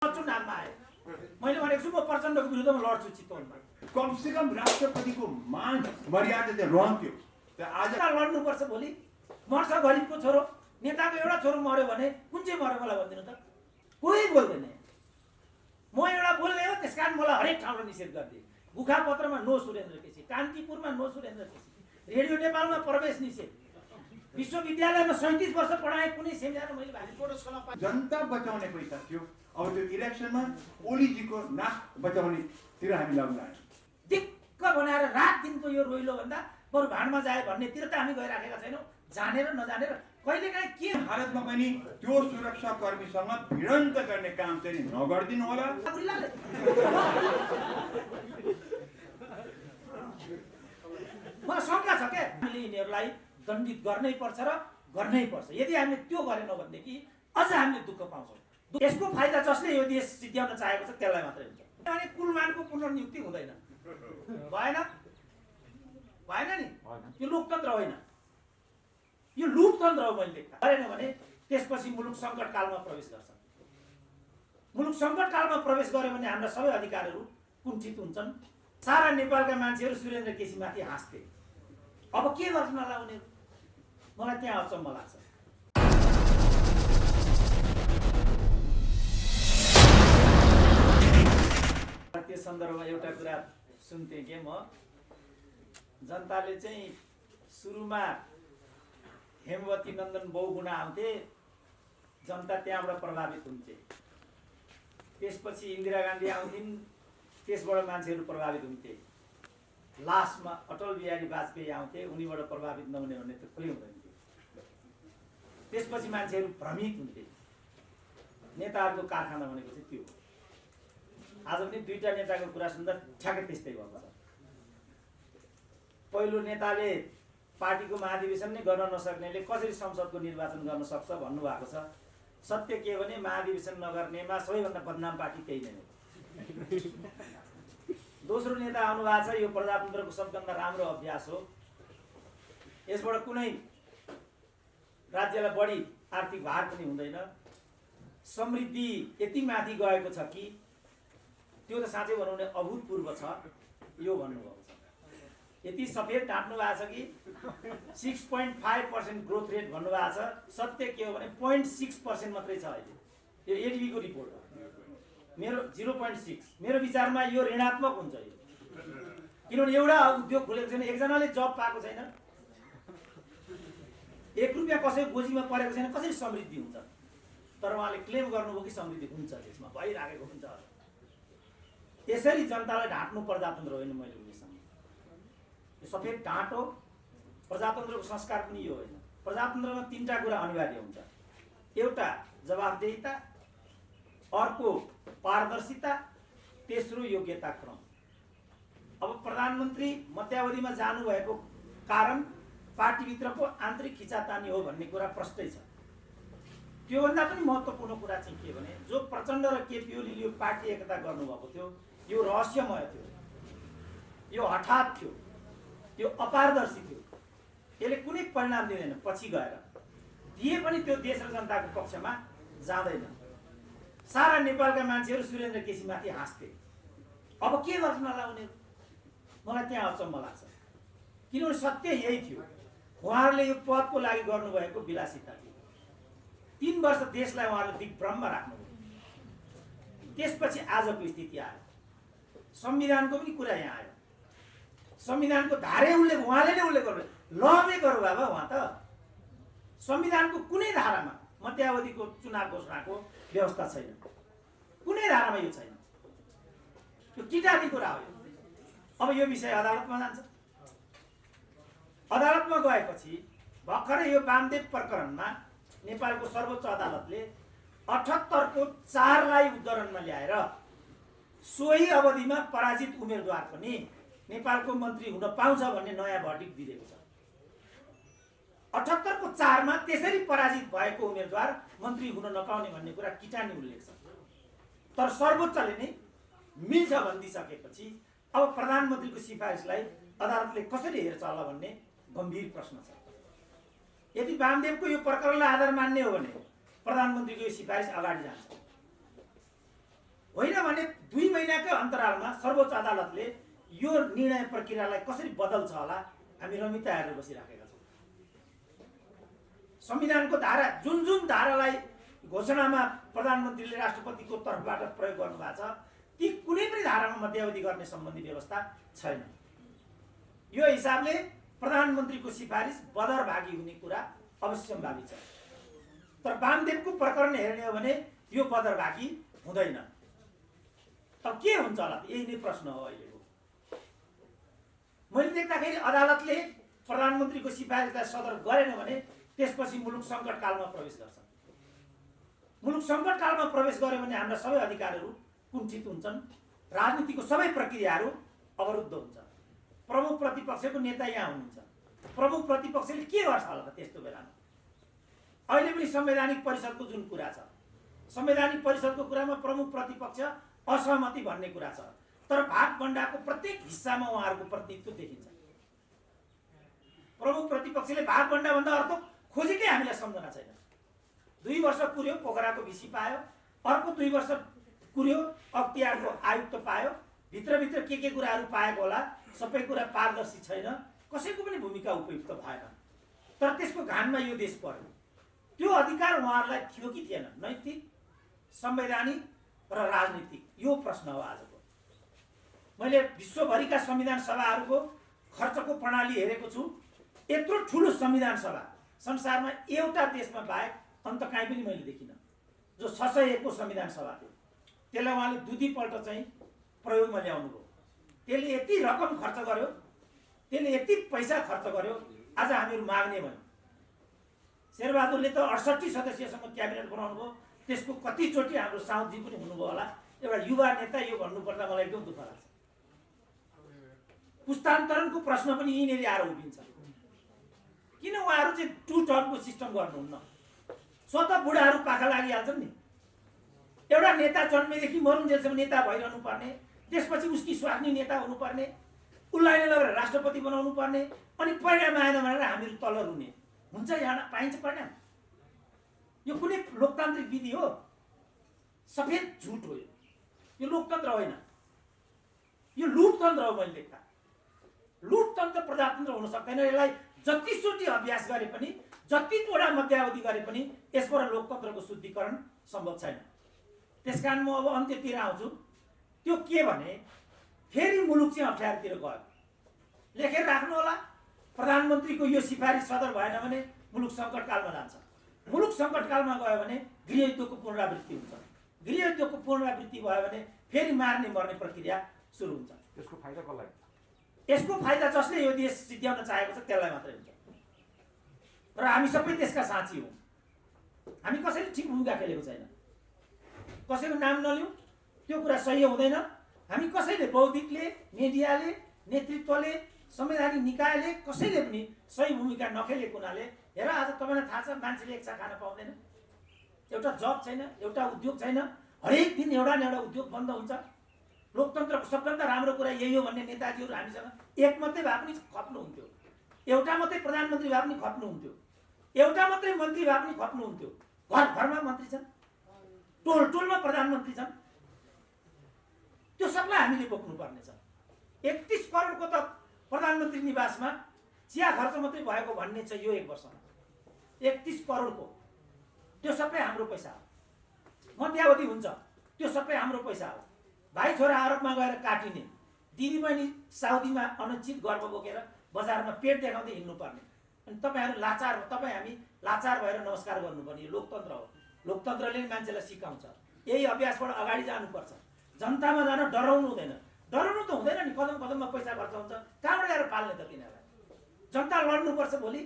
चुनावमा आए मैले भनेको छु म प्रचण्डको विरुद्धमा लड्छु चितवनमा। कमसेकम राष्ट्रपतिको मान मर्यादा चाहिँ रहन्थ्यो। आज लड्नुपर्छ। भोलि मर्छ गरिबको छोरो, नेताको एउटा छोरो मर्यो भने कुन चाहिँ मर्यो मलाई भनिदिनु त? कोही बोल्दैन। म एउटा बोल्ने हो, त्यस कारण मलाई हरेक ठाउँमा निषेध गरिदिए। गुखापत्रमा नो सुरेन्द्र केसी, कान्तिपुरमा नो सुरेन्द्र केसी, रेडियो नेपालमा प्रवेश निषेध, विश्वविद्यालयमा 37 वर्ष पढाए कुनै सेमिनारमा मैले भाग जनता बचाउने पैसा थियो। अब त्यो इलेक्सनमा ओलीजीको नाक बचाउनेतिर हामी लाग्न आयौँ। दिक्क बनाएर रात दिनको यो रोइलो भन्दा बरु भाँडमा जाए भन्नेतिर त हामी गइराखेका छैनौँ। जानेर नजानेर कहिलेकाहीँ के भारतमा पनि त्यो सुरक्षा कर्मीसँग भिडन्त गर्ने काम चाहिँ नगरिदिनु होला। मलाई शङ्का छ क्या, हामीले यिनीहरूलाई दण्डित गर्नै पर्छ र गर्नै पर्छ। यदि हामीले त्यो गरेनौँ भनेदेखि अझ हामीले दुःख पाउँछौँ। यसको फाइदा जसले यो देश सिद्ध्याउन चाहेको छ त्यसलाई मात्रै हुन्छ। किनभने कुलमानको पुनर्नियुक्ति हुँदैन। भएन भएन नि, यो लोकतन्त्र होइन, यो लुटतन्त्र हो। मैले गरेन भने त्यसपछि मुलुक सङ्कटकालमा प्रवेश गर्छ। मुलुक सङ्कटकालमा प्रवेश गर्यो भने हाम्रा सबै अधिकारहरू कुण्ठित हुन्छन्। सारा नेपालका मान्छेहरू सुरेन्द्र केसीमाथि हाँस्थे। अब के गर्छ होला उनीहरू? मलाई त्यहाँ अचम्म लाग्छ। त्यो सन्दर्भमा एउटा कुरा सुन्थेँ कि म जनताले चाहिँ सुरुमा हेमवती नन्दन बहुगुणा आउँथे, जनता त्यहाँबाट प्रभावित हुन्थे। त्यसपछि इन्दिरा गान्धी आउँथिन्, त्यसबाट मान्छेहरू प्रभावित हुन्थे। लास्टमा अटल बिहारी वाजपेयी आउँथे, उनीबाट प्रभावित नहुने भन्ने त खोइ हुँदैन थियो। त्यसपछि मान्छेहरू भ्रमित हुन्थे। नेताहरूको कारखाना भनेको चाहिँ त्यो। आज पनि दुईटा नेताको कुरा सुन्दा ठ्याक्कै त्यस्तै भएको छ। पहिलो नेताले पार्टीको महाधिवेशन नै गर्न नसक्नेले कसरी संसदको निर्वाचन गर्न सक्छ भन्नुभएको छ। सत्य के भने महाधिवेशन नगर्नेमा सबैभन्दा बदनाम पार्टी त्यही नै हो। दोस्रो नेता आउनुभएको छ, यो प्रजातन्त्रको सबभन्दा राम्रो अभ्यास हो। यसबाट कुनै राज्यलाई बढी आर्थिक भार पनि हुँदैन। समृद्धि यति माथि गएको छ कि त्यो त साँच्चै भनौँ भने अभूतपूर्व छ। यो भन्नुभएको छ। यति सफेद ढाँट्नु भएको छ कि 6.5% ग्रोथ रेट भन्नुभएको छ। सत्य के हो भने 0.6% मात्रै छ अहिले। यो एडीबीको रिपोर्ट हो। मेरो 0.6। मेरो विचारमा यो ऋणात्मक हुन्छ यो। किनभने एउटा उद्योग खोलेको छैन, एकजनाले जब पाएको छैन, 1 रुपियाँ कसैको गोजीमा परेको छैन, कसरी समृद्धि हुन्छ? तर उहाँले क्लेम गर्नुभयो कि समृद्धि हुन्छ, त्यसमा भइराखेको हुन्छ। यसरी जनतालाई ढाँट्नु प्रजातन्त्र होइन। मैले उनीसँग यो सफेद ढाँट हो। प्रजातन्त्रको संस्कार पनि यो होइन। प्रजातन्त्रमा 3टा कुरा अनिवार्य हुन्छ। एउटा जवाफदेहिता, अर्को पारदर्शिता, तेस्रो योग्यता क्रम। अब प्रधानमन्त्री मध्यावधिमा जानुभएको कारण पार्टीभित्रको आन्तरिक खिचातानी हो भन्ने कुरा प्रष्टै छ। त्योभन्दा पनि महत्त्वपूर्ण कुरा चाहिँ के भने जो प्रचण्ड र केपी ओलीले यो पार्टी एकता गर्नुभएको थियो, यो रहस्यमय थियो, यो हठात थियो, यो अपारदर्शी थियो। यसले कुनै परिणाम दिँदैन। पछि गएर दिए पनि त्यो देश र जनताको पक्षमा जाँदैन। सारा नेपालका मान्छेहरू सुरेन्द्र केसीमाथि हाँस्थे। अब के गर्छन् होला उनीहरू? मलाई त्यहाँ अचम्म लाग्छ। किनभने सत्य यही थियो। उहाँहरूले यो पदको लागि गर्नुभएको विलासिता थियो। 3 वर्ष देशलाई उहाँहरूले दिग्भ्रममा राख्नुभयो। त्यसपछि आजको स्थिति आयो। संविधानको पनि कुरा यहाँ आयो। संविधानको धारै उहाँले नै उल्लेख गर्नु। लमै गरौँ बाबा, उहाँ त संविधानको कुनै धारामा मध्यावधिको चुनाव घोषणाको व्यवस्था छैन। कुनै धारामा यो छैन। यो किटानी कुरा हो। अब यो विषय अदालतमा जान्छ। अदालतमा गएपछि भर्खरै यो वामदेव प्रकरणमा नेपालको सर्वोच्च अदालतले 78 को 4 लाई उद्धरणमा ल्याएर सोही अवधिमा पराजित उम्मेदवार पनि नेपालको मन्त्री हुन पाउँछ भन्ने नयाँ भर्डिक्ट दिएको छ। 78 को 4 मा त्यसरी पराजित भएको उम्मेदवार मन्त्री हुन नपाउने भन्ने कुरा किटानी उल्लेख छ। तर सर्वोच्चले नै मिल्छ भनिदिसकेपछि अब प्रधानमन्त्रीको सिफारिसलाई अदालतले कसरी हेर्छ होला भन्ने गम्भीर प्रश्न छ। यदि वामदेवको यो प्रकरणलाई आधार मान्ने हो भने प्रधानमन्त्रीको यो सिफारिस अगाडि जान्छ। महिनाकै अन्तरालमा सर्वोच्च अदालतले यो निर्णय प्रक्रियालाई कसरी बदल्छ होला हामी रमिता हेरेर बसिराखेका छौँ। संविधानको धारा जुन जुन धारालाई घोषणामा प्रधानमन्त्रीले राष्ट्रपतिको तर्फबाट प्रयोग गर्नुभएको छ ती कुनै पनि धारामा मध्यावधि गर्ने सम्बन्धी व्यवस्था छैन। यो हिसाबले प्रधानमन्त्रीको सिफारिस बदरभागी हुने कुरा अवश्यम्भावी छ। तर वामदेवको प्रकरण हेर्ने हो भने यो बदरभागी हुँदैन। अब के हुन्छ होला यही नै प्रश्न हो अहिलेको। मैले देख्दाखेरि अदालतले प्रधानमन्त्रीको सिफारिसलाई सदर गरेन भने त्यसपछि मुलुक सङ्कटकालमा प्रवेश गर्छ। मुलुक सङ्कटकालमा प्रवेश गर्यो भने हाम्रा सबै अधिकारहरू कुण्ठित हुन्छन्, राजनीतिको सबै प्रक्रियाहरू अवरुद्ध हुन्छ। प्रमुख प्रतिपक्षको नेता यहाँ हुनुहुन्छ, प्रमुख प्रतिपक्षले के गर्छ होला त त्यस्तो बेलामा? अहिले पनि संवैधानिक परिषदको जुन कुरा छ, संवैधानिक परिषदको कुरामा प्रमुख प्रतिपक्ष असहमति भन्ने कुरा छ, तर भागभण्डाको प्रत्येक हिस्सामा उहाँहरूको प्रतिनिधित्व देखिन्छ। प्रमुख प्रतिपक्षले भागभण्डा भन्दा अर्थ खोजेकै हामीलाई सम्झना छैन। 2 वर्ष पुर्यो पोखराको भिसी पायो, अर्को 2 वर्ष पुर्यो अख्तियारको आयुक्त पायो, भित्रभित्र के कुराहरू पाएको होला, सबै कुरा पारदर्शी छैन, कसैको पनि भूमिका उपयुक्त भएन। तर त्यसको घानमा यो देश पर्यो। त्यो अधिकार उहाँहरूलाई थियो कि थिएन? नैतिक, संवैधानिक र राजनीतिक, यो प्रश्न हो आजको। मैले विश्वभरिका संविधान सभाहरूको खर्चको प्रणाली हेरेको छु। यत्रो ठुलो संविधान सभा संसारमा एउटा देशमा बाहेक अन्त कहीँ पनि मैले देखिनँ, जो 601 को संविधान सभा थियो। त्यसलाई उहाँले दुईपल्ट चाहिँ प्रयोगमा ल्याउनु भयो। त्यसले यति रकम खर्च गर्यो, त्यसले यति पैसा खर्च गर्यो, आज हामीहरू माग्ने भयौँ। शेरबहादुरले त 68 सदस्यसँग क्याबिनेट बनाउनु भयो। त्यसको कतिचोटि हाम्रो साउदजी पनि हुनुभयो होला। एउटा युवा नेता यो भन्नुपर्दा मलाई एकदम दुःख लाग्छ। पुस्तान्तरणको प्रश्न पनि यिनीहरूले आएर उभिन्छ। किन उहाँहरू चाहिँ 2 टर्मको सिस्टम गर्नुहुन्न? स्वतः बुढाहरू पाखा लागिहाल्छन् नि। एउटा नेता जन्मेदेखि मरुन्जेलसम्म नेता भइरहनु पर्ने, त्यसपछि उसकी स्वाग्नी नेता हुनुपर्ने, उसलाई नै लगेर राष्ट्रपति बनाउनु पर्ने, अनि परिणाम आएन भनेर हामीहरू तल रुने हुन्छ। यहाँ पाइन्छ परिणाम? यो कुनै लोकतान्त्रिक विधि हो? सफेद झुट हो। यो लोकतन्त्र होइन, यो लुटतन्त्र हो। मैले देख्दा लुटतन्त्र प्रजातन्त्र हुन सक्दैन। यसलाई जतिचोटि अभ्यास गरे पनि, जतिवटा मध्यावधि गरे पनि यसबाट लोकतन्त्रको शुद्धिकरण सम्भव छैन। त्यसकारण म अब अन्त्यतिर आउँछु। त्यो के भने फेरि मुलुक चाहिँ अप्ठ्यारोतिर गयो। लेखेर राख्नु होला, प्रधानमन्त्रीको यो सिफारिस सदर भएन भने मुलुक सङ्कटकालमा जान्छ। मुलुक सङ्कटकालमा गयो भने गृहयुद्धको पुनरावृत्ति हुन्छ। गृहयुद्धको पुनरावृत्ति भयो भने फेरि मार्ने मर्ने प्रक्रिया सुरु हुन्छ। त्यसको फाइदा कसलाई? यसको फाइदा जसले यो देश सिद्ध्याउन चाहेको छ त्यसलाई मात्रै हुन्छ। र हामी सबै त्यसका साथी हौँ। हामी कसैले ठिक भूमिका खेलेको छैन। कसैको नाम नलिउँ, त्यो कुरा सही हुँदैन। हामी कसैले, बौद्धिकले, मिडियाले, नेतृत्वले, संवैधानिक निकायले कसैले पनि सही भूमिका नखेलेको हुनाले हेर आज तपाईँलाई थाहा छ मान्छेले एक छाक खान पाउँदैन, एउटा जब छैन, एउटा उद्योग छैन, हरेक दिन एउटा न एउटा उद्योग बन्द हुन्छ। लोकतन्त्रको सबभन्दा राम्रो कुरा यही हो भन्ने नेताजीहरू हामीसँग एक मात्रै भए पनि खप्नुहुन्थ्यो, एउटा मात्रै प्रधानमन्त्री भए पनि खप्नुहुन्थ्यो, एउटा मात्रै मन्त्री भए पनि खप्नुहुन्थ्यो। घर घरमा मन्त्री छन्, टोल टोलमा प्रधानमन्त्री छन्। त्यो सबलाई हामीले बोक्नुपर्नेछ। 31 करोडको त प्रधानमन्त्री निवासमा चिया खर्च मात्रै भएको भन्ने छ यो 1 वर्षमा। 31 करोडको त्यो सबै हाम्रो पैसा हो। मध्यावधि हुन्छ, त्यो सबै हाम्रो पैसा हो। भाइ छोरा अरबमा गएर काटिने, दिदीबहिनी साउदीमा अनुचित गर्व बोकेर बजारमा पेट देखाउँदै हिँड्नुपर्ने, अनि तपाईँहरू लाचार हो। तपाईँ हामी लाचार भएर नमस्कार गर्नुपर्ने। यो लोकतन्त्र हो। लोकतन्त्रले मान्छेलाई सिकाउँछ। यही अभ्यासबाट अगाडि जानुपर्छ। जनतामा जान डराउनु हुँदैन। डराउनु त हुँदैन नि, कदम कदममा पैसा खर्च हुन्छ, कहाँबाट ल्याएर पाल्ने त तिनीहरूलाई? जनता लड्नुपर्छ। भोलि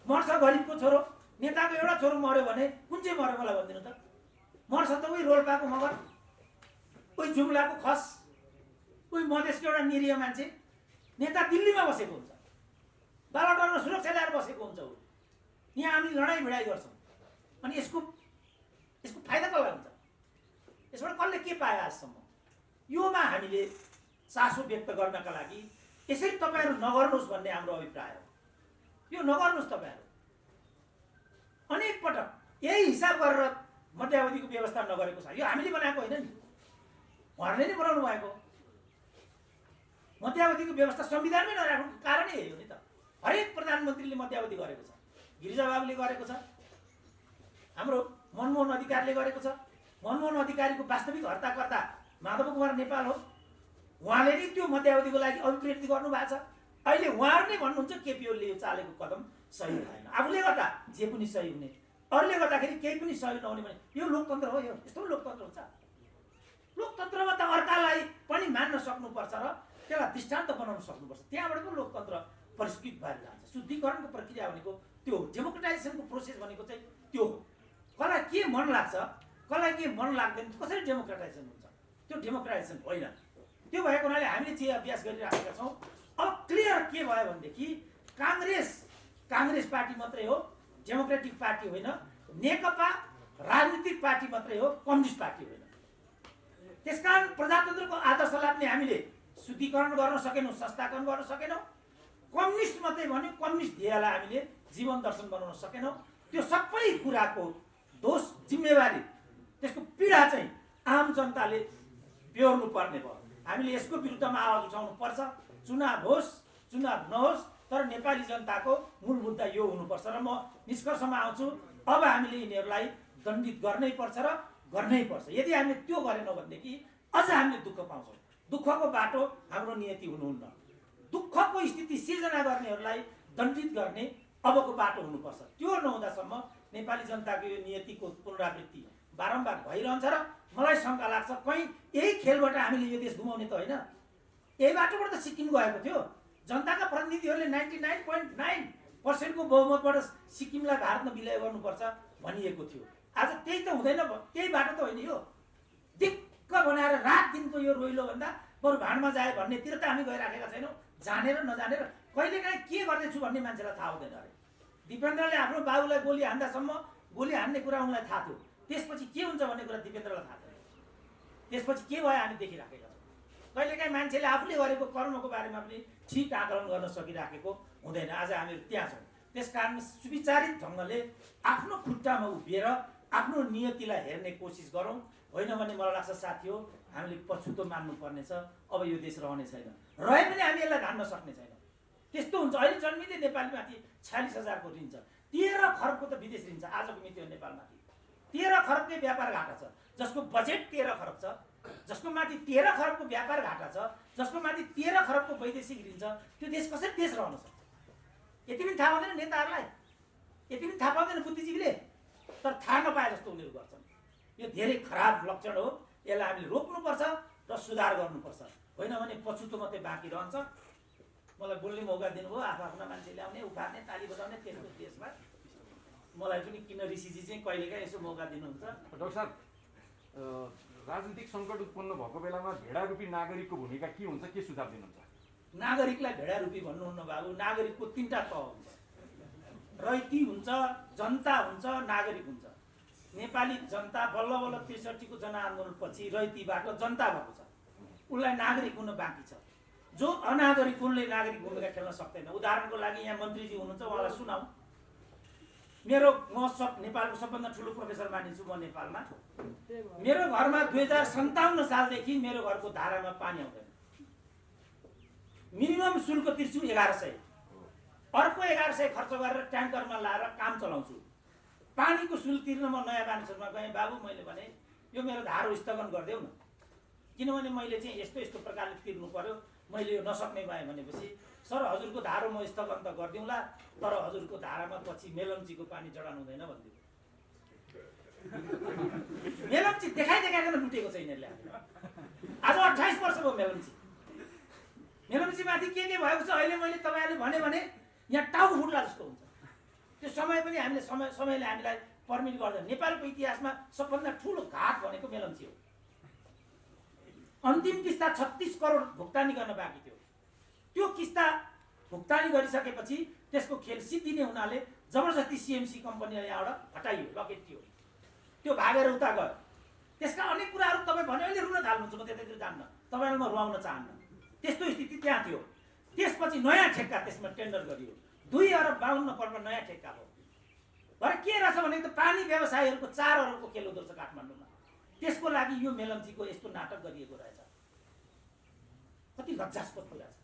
मर्छ गरिबको छोरो, नेताको एउटा छोरो मर्यो भने कुन चाहिँ मर्यो मलाई भनिदिनु त? मर्छ त उही रोल्पाको मगर, उही जुम्लाको खस, उही मधेसको एउटा निरीह मान्छे। नेता दिल्लीमा बसेको हुन्छ, बालाटारमा सुरक्षा ल्याएर बसेको हुन्छ। यहाँ हामी लडाइँ भिडाइ गर्छौँ, अनि यसको फाइदा कसलाई हुन्छ? यसबाट कसले के पाए आजसम्म? योमा हामीले चासो व्यक्त गर्नका लागि यसरी तपाईँहरू नगर्नुहोस् भन्ने हाम्रो अभिप्राय हो। यो नगर्नुहोस् तपाईँहरू। अनेक पटक यही हिसाब गरेर मध्यावधिको व्यवस्था नगरेको छ। यो हामीले बनाएको होइन नि, उहाँहरूले नै बनाउनु भएको। मध्यावधिको व्यवस्था संविधानमै नराख्नुको कारणै यही हो नि त। हरेक प्रधानमन्त्रीले मध्यावधि गरेको छ, गिरिजाबाबुले गरेको छ, हाम्रो मनमोहन अधिकारीले गरेको छ। मनमोहन अधिकारीको वास्तविक हर्ताकर्ता माधव कुमार नेपाल हो। उहाँले नै त्यो मध्यावधिको लागि अभिप्रेरित गर्नुभएको छ। अहिले उहाँहरू नै भन्नुहुन्छ केपी ओलीले यो चालेको कदम सही भएन। आफूले गर्दा जे पनि सही हुने, अरूले गर्दाखेरि केही पनि सही नहुने भने यो लोकतन्त्र हो? यो यस्तो लोकतन्त्र हुन्छ? लोकतन्त्रमा त अर्कालाई पनि मान्न सक्नुपर्छ र त्यसलाई दृष्टान्त बनाउन सक्नुपर्छ। त्यहाँबाट पो लोकतन्त्र परिष्कृत भएर जान्छ। शुद्धिकरणको प्रक्रिया भनेको त्यो हो। डेमोक्रेटाइजेसनको प्रोसेस भनेको चाहिँ त्यो हो। कसलाई के मन लाग्छ, कसलाई के मन लाग्दैन, कसरी डेमोक्रेटाइजेसन हुन्छ? त्यो डेमोक्रेटाइजेसन होइन। त्यो भएको हुनाले हामीले जे अभ्यास गरिराखेका छौँ। अब क्लियर के भयो भनेदेखि काङ्ग्रेस पार्टी मात्रै हो, डेमोक्रेटिक पार्टी होइन। नेकपा राजनीतिक पार्टी मात्रै हो, कम्युनिस्ट पार्टी होइन। त्यसकारण प्रजातन्त्रको आदर्शलाई पनि हामीले शुद्धिकरण गर्न सकेनौँ, संस्थाकरण गर्न सकेनौँ। कम्युनिस्ट मात्रै भन्यो, कम्युनिस्ट ध्येयलाई हामीले जीवन दर्शन बनाउन सकेनौँ। त्यो सबै कुराको दोष, जिम्मेवारी, त्यसको पीडा चाहिँ आम जनताले बेहोर्नु पर्ने भयो। हामीले यसको विरुद्धमा आवाज उठाउनु पर्छ। चुनाव होस्, चुनाव नहोस्, तर नेपाली जनताको मूल मुद्दा यो हुनुपर्छ। र म निष्कर्षमा आउँछु, अब हामीले यिनीहरूलाई दण्डित गर्नै पर्छ र गर्नै पर्छ। यदि हामीले त्यो गरेनौँ भनेदेखि अझ हामीले दुःख पाउँछौँ। दुःखको बाटो हाम्रो नियति हुनुहुन्न। दुःखको स्थिति सिर्जना गर्नेहरूलाई दण्डित गर्ने अबको बाटो हुनुपर्छ। त्यो नहुँदासम्म नेपाली जनताको यो नियतिको पुनरावृत्ति बारम्बार भइरहन्छ र मलाई शङ्का लाग्छ कहीँ यही खेलबाट हामीले यो देश गुमाउने त होइन। यही बाटोबाट त सिक्किम गएको थियो। जनताका प्रतिनिधिहरूले 99.9% को बहुमतबाट सिक्किमलाई भारतमा विलय गर्नुपर्छ भनिएको थियो। आज त्यही त हुँदैन, त्यही बाटो त होइन यो। दिक्क बनाएर रात दिनको यो रोइलो भन्दा बरु भाँडमा जाए भन्नेतिर त हामी गइराखेका छैनौँ। जानेर नजानेर कहिलेकाहीँ के गर्दैछु भन्ने मान्छेलाई थाहा हुँदैन अरे। दिपेन्द्रले आफ्नो बाबुलाई गोली हान्दासम्म गोली हान्ने कुरा उनलाई थाहा थियो। त्यसपछि के हुन्छ भन्ने कुरा दिपेन्द्रलाई थाहा थिएन। त्यसपछि के भयो हामी देखिराखेका छौँ। कहिलेकाहीँ मान्छेले आफूले गरेको कर्मको बारेमा पनि ठिक आकलन गर्न सकिराखेको हुँदैन। आज हामीहरू त्यहाँ छौँ। त्यसकारण सुविचारित ढङ्गले आफ्नो खुट्टामा उभिएर आफ्नो नियतिलाई हेर्ने कोसिस गरौँ। होइन भने मलाई लाग्छ साथी हो, हामीले पछुतो मान्नुपर्ने छ। अब यो देश रहने छैन, रहे पनि हामी यसलाई धान्न सक्ने छैन। त्यस्तो हुन्छ। अहिले जन्मिँदै नेपालीमाथि 46,000 ऋण छ। 13 खरबको त विदेश ऋण छ आजको मिति हो नेपालमाथि। 13 खरबकै व्यापार घाटा छ, जसको बजेट 13 खरब छ, जसको माथि 13 खरबको व्यापार घाटा छ, जसको माथि 13 खरबको वैदेशिक ऋण छ। त्यो देश कसरी देश रहन सक्छ? यति पनि थाहा हुँदैन नेताहरूलाई, यति पनि थाहा पाउँदैन बुद्धिजीवीले। तर थाहा नपाए जस्तो उनीहरू गर्छन्। यो धेरै खराब लक्षण हो। यसलाई हामीले रोक्नुपर्छ र सुधार गर्नुपर्छ। होइन भने पछुतो मात्रै बाँकी रहन्छ। मलाई बोल्ने मौका दिनुभयो। आफ्ना मान्छे ल्याउने, उखार्ने, ताली बजाउने त्यसको देशमा मलाई पनि किन ऋषिजी चाहिँ कहिलेकाहीँ यसो मौका दिनुहुन्छ। डाक्टर साहब, राजनीतिक सङ्कट उत्पन्न भएको बेलामा भेडारूपी नागरिकको भूमिका के हुन्छ, के सुझाव दिनुहुन्छ? नागरिकलाई भेडारूपी भन्नुहुन्न बाबु। नागरिकको 3टा तह हुन्छ। रैती हुन्छ, जनता हुन्छ, नागरिक हुन्छ। नेपाली जनता बल्ल बल्ल 63 को जनआन्दोलनपछि रैतीबाट जनता भएको छ। उसलाई नागरिक हुन बाँकी छ। जो अनागरिक उनले नागरिक भूमिका खेल्न सक्दैन। उदाहरणको लागि यहाँ मन्त्रीजी हुनुहुन्छ, उहाँलाई सुनाऊ। म नेपालको सबभन्दा ठुलो प्रोफेसर मानिन्छु म नेपालमा। मेरो घरमा 2057 सालदेखि मेरो घरको धारामा पानी आउँदैन। मिनिमम शुल्क तिर्छु 1100। अर्को 1100 खर्च गरेर ट्याङ्करमा लाएर काम चलाउँछु। पानीको शुल्क तिर्न म नयाँ मानिसहरूमा गएँ। बाबु मैले भने यो मेरो धारो स्थगन गरिदेऊ न, किनभने मैले चाहिँ यस्तो यस्तो प्रकारले तिर्नु पर्यो, मैले यो नसक्ने भएँ भनेपछि सर हजुरको धारो म स्थगन त गरिदिउँला, तर हजुरको धारामा पछि मेलम्चीको पानी जडान हुँदैन भनिदियो। मेलम्ची देखाइकन लुटेको छ यिनीहरूले। आज 28 वर्ष भयो मेलम्ची। मेलम्चीमाथि के भएको छ अहिले मैले तपाईँहरूले भने यहाँ टाउको फुट्ला जस्तो हुन्छ। त्यो समय पनि हामीले समयले हामीलाई पर्मिट गर्दैन। नेपालको इतिहासमा सबभन्दा ठुलो घाट भनेको मेलम्ची हो। अन्तिम किस्ता 36 करोड भुक्तानी गर्न बाँकी थियो। त्यो किस्ता भुक्तानी गरिसकेपछि त्यसको खेल सिद्धिने हुनाले जबरजस्ती सीएमसी कम्पनीलाई यहाँबाट हटाइयो, लकेटियो। त्यो भागेर उता गयो। त्यसका अनेक कुराहरू तपाईँ भन्यो अहिले रुन थाल्नुहुन्छ। म त्यतातिर जान्न, तपाईँलाई म रुवाउन चाहन्न। त्यस्तो स्थिति त्यहाँ थियो। त्यसपछि नयाँ ठेक्का त्यसमा टेन्डर गरियो। 2 अरब 52 करोडमा नयाँ ठेक्का हो। भरे के रहेछ भने त पानी व्यवसायीहरूको 4 अरबको खेल हुँदो रहेछ काठमाडौँमा। त्यसको लागि यो मेलम्चीको यस्तो नाटक गरिएको रहेछ। कति लज्जास्पद कुरा छ।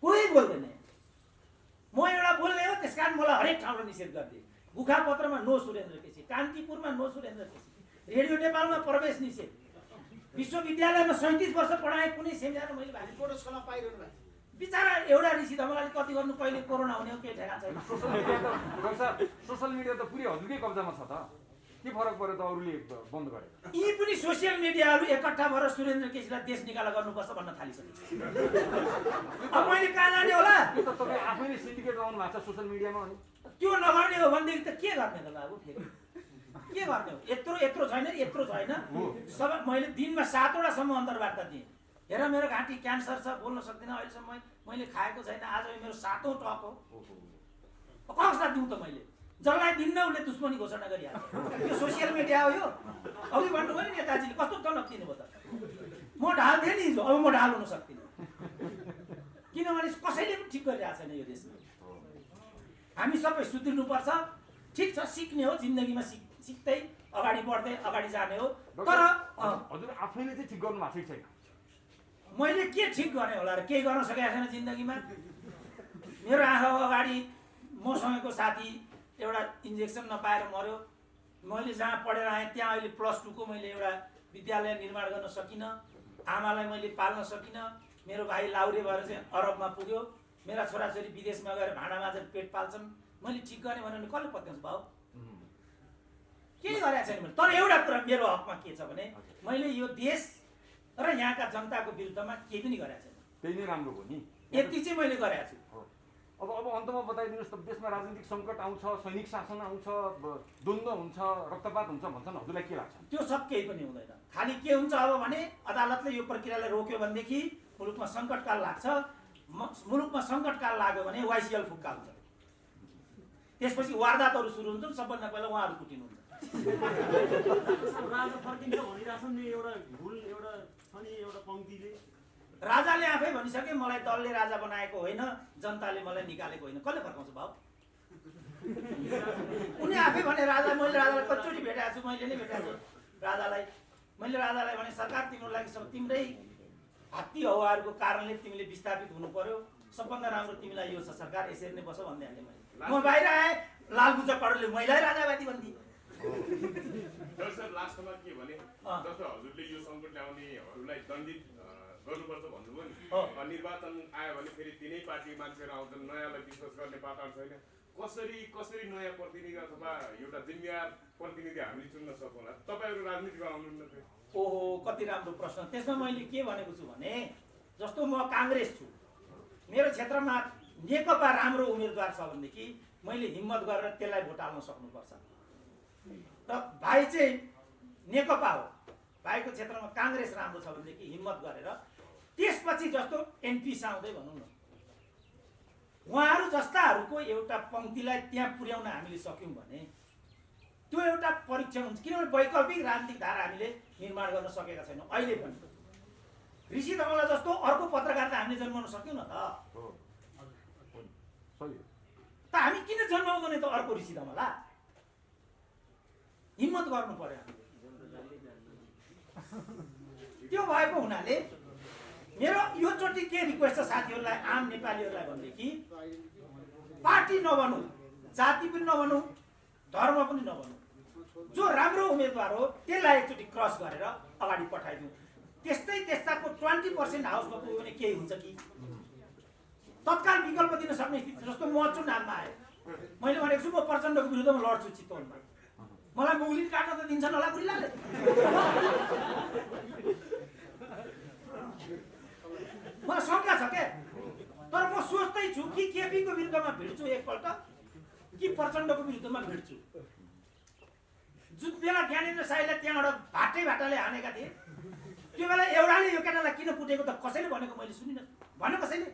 कोही बोल्दैन। म एउटा बोल्ने हो, त्यस कारण मलाई हरेक ठाउँमा निषेध गरिदिए। गोरखापत्रमा नो सुरेन्द्र केसी, कान्तिपुरमा नो सुरेन्द्र केसी, रेडियो नेपालमा प्रवेश निषेध, विश्वविद्यालयमा 37 वर्ष पढाएँ, कुनै सेमिनारमा मैले भाग फोटोसमा पाइरहनु भएको बिचरा एउटा ऋषि धमलाले कति गर्नु, कहिले कोरोना हुने हो केही ठेगान छैन। सोसल मिडिया त पुरै हजुरकै कब्जामा छ त, के फरक पर्यो त अरूले बन्द गरे? यी पनि सोसियल मिडियाहरू एकट्ठा भएर सुरेन्द्र केसीलाई देश निकाला गर्नुपर्छ भन्न थालिसके। अब मैले कहाँ जाने होला? त्यो त तपाईँ आफैले सिन्डिकेट लाउनु भएको छ सोसल मिडियामा। अनि त्यो नगर्ने हो भनेदेखि त के गर्ने त बाबु? फेरि के गर्ने हो? यत्रो छैन। सब मैले दिनमा 7 वटासम्म अन्तर्वार्ता दिएँ। हेर मेरो घाँटी क्यान्सर छ, बोल्न सक्दिनँ, अहिलेसम्म मैले खाएको छैन, आज मेरो 7औं टक हो। कसलाई दिउँ त मैले? जसलाई दिन्न उसले दुश्मनी घोषणा गरिहाल्छ। यो सोसियल मिडिया हो यो। अघि भन्नुभयो नि नेताजीले कस्तो तनक दिनुभयो त। म ढाल्थेँ नि हिजो, अब म ढाल हुन सक्दिनँ, किनभने कसैले पनि ठिक गरिरहेको छैन यो देशमा। हामी सबै सुध्रिनुपर्छ। ठिक छ, सिक्ने हो जिन्दगीमा, सिक्दै अगाडि बढ्दै अगाडि जाने हो। तर हजुर आफैले चाहिँ ठिक गर्नु भएको छैन। मैले के ठिक गर्ने होला र? केही गर्न सकेको छैन जिन्दगीमा। मेरो आँखा अगाडि मसँगको साथी एउटा इन्जेक्सन नपाएर मर्यो। मैले जहाँ पढेर आएँ त्यहाँ अहिले +2 को मैले एउटा विद्यालय निर्माण गर्न सकिनँ। आमालाई मैले पाल्न सकिनँ। मेरो भाइ लाउरे भएर चाहिँ अरबमा पुग्यो। मेरा छोराछोरी विदेशमा गएर भाँडा माझेर पेट पाल्छन्। मैले ठिक गर्ने भने कसले पत्याउँछु भाउ? केही गरेको छैन मैले। तर एउटा कुरा मेरो हकमा के छ भने मैले यो देश र यहाँका जनताको विरुद्धमा केही पनि गरेको छैन। त्यही नै राम्रो हो नि। यति चाहिँ मैले गरेको छु। अब अन्तमा बताइदिनुहोस् त, देशमा राजनीतिक सङ्कट आउँछ, सैनिक शासन आउँछ, द्वन्द्व हुन्छ, रक्तपात हुन्छ भन्छन्, हजुरलाई के लाग्छ? त्यो सब केही पनि हुँदैन। खालि के हुन्छ अब भने अदालतले यो प्रक्रियालाई रोक्यो भनेदेखि मुलुकमा सङ्कटकाल लाग्छ। मुलुकमा सङ्कटकाल लाग्यो भने YCL फुक्का हुन्छ। त्यसपछि वारदातहरू सुरु हुन्छन्। सबभन्दा पहिला उहाँहरू कुटिनुहुन्छ। राजा फर्किन्छ भनिरहेछन् नि, एउटा भुल एउटा छ नि, एउटा पङ्क्तिले राजाले आफै भनिसके मलाई दलले राजा बनाएको होइन, जनताले मलाई निकालेको होइन। कसले फर्काउँछ भाउ? उनी आफै भने राजा, मैले राजालाई कतिचोटि भेटाएको छु, मैले नै भेटाएको छु राजालाई। मैले राजालाई भने सरकार तिम्रो लागि सब तिम्रै हात्ती हौवाहरूको कारणले तिमीले विस्थापित हुनु पर्यो, सबभन्दा राम्रो तिमीलाई यो छ सरकार, यसरी नै बस भन्दै हालेँ मैले। म बाहिर आएँ, लालबुजा कडले मैलाई राजावादी भनिदिए। सर लास्टमा के भने जस्तो हजुरले यो सङ्कट ल्याउनेहरूलाई दण्डित गर्नुपर्छ भन्नुभयो नि, निर्वाचन आयो भने फेरि तिनै पार्टी मान्छेहरू आउँछन्, नयाँलाई विश्वास गर्ने वातावरण छैन। कसरी नयाँ प्रतिनिधि अथवा एउटा जिम्मेवार प्रतिनिधि हामीले चुन्न सकौँला? तपाईँहरू राजनीतिमा आउनुहुन्न। ओहो, कति राम्रो प्रश्न। त्यसमा मैले के भनेको छु भने जस्तो म काङ्ग्रेस छु, मेरो क्षेत्रमा नेकपा राम्रो उम्मेदवार छ भनेदेखि मैले हिम्मत गरेर त्यसलाई भोट हाल्न सक्नुपर्छ। र भाइ चाहिँ नेकपा हो, भाइको क्षेत्रमा काङ्ग्रेस राम्रो छ भनेदेखि हिम्मत गरेर त्यसपछि जस्तो एनपी आउँदै भनौँ न, उहाँहरू जस्ताहरूको एउटा पङ्क्तिलाई त्यहाँ पुर्याउन हामीले सक्यौँ भने त्यो एउटा परीक्षण हुन्छ। किनभने वैकल्पिक राजनीतिक धारा हामीले निर्माण गर्न सकेका छैनौँ अहिले पनि। ऋषि धमला जस्तो अर्को पत्रकारिता हामीले जन्माउन सक्यौँ न त। हामी किन जन्माउँदैन त अर्को ऋषि धमला? हिम्मत गर्नु पर्यो हामीले। त्यो भएको हुनाले मेरो योचोटि के रिक्वेस्ट छ साथीहरूलाई, आम नेपालीहरूलाई भनेदेखि पार्टी नबनौँ, जाति पनि नबनौँ, धर्म पनि नबनौँ। जो राम्रो उम्मेदवार हो त्यसलाई एकचोटि क्रस गरेर अगाडि पठाइदिउँ। त्यस्ताको 20% हाउसमा पुग्यो भने केही हुन्छ कि? तत्काल विकल्प दिन सक्ने स्थिति। जस्तो म चुनावमा आएँ, मैले भनेको छु म प्रचण्डको विरुद्धमा लड्छु चितवनमा। मलाई मुगली काट्न त दिन्छन् होला गुरिलाले? मलाई शङ्का छ क्या। तर म सोच्दैछु कि केपीको विरुद्धमा भिड्छु एकपल्ट कि प्रचण्डको विरुद्धमा भिड्छु। जुन बेला ज्ञानेन्द्र साईलाई त्यहाँबाट भाटाले हानेका थिए, त्यो बेला एउटाले यो केटालाई किन कुटेको त कसैले भनेको मैले सुनिनँ। भन्यो कसैले?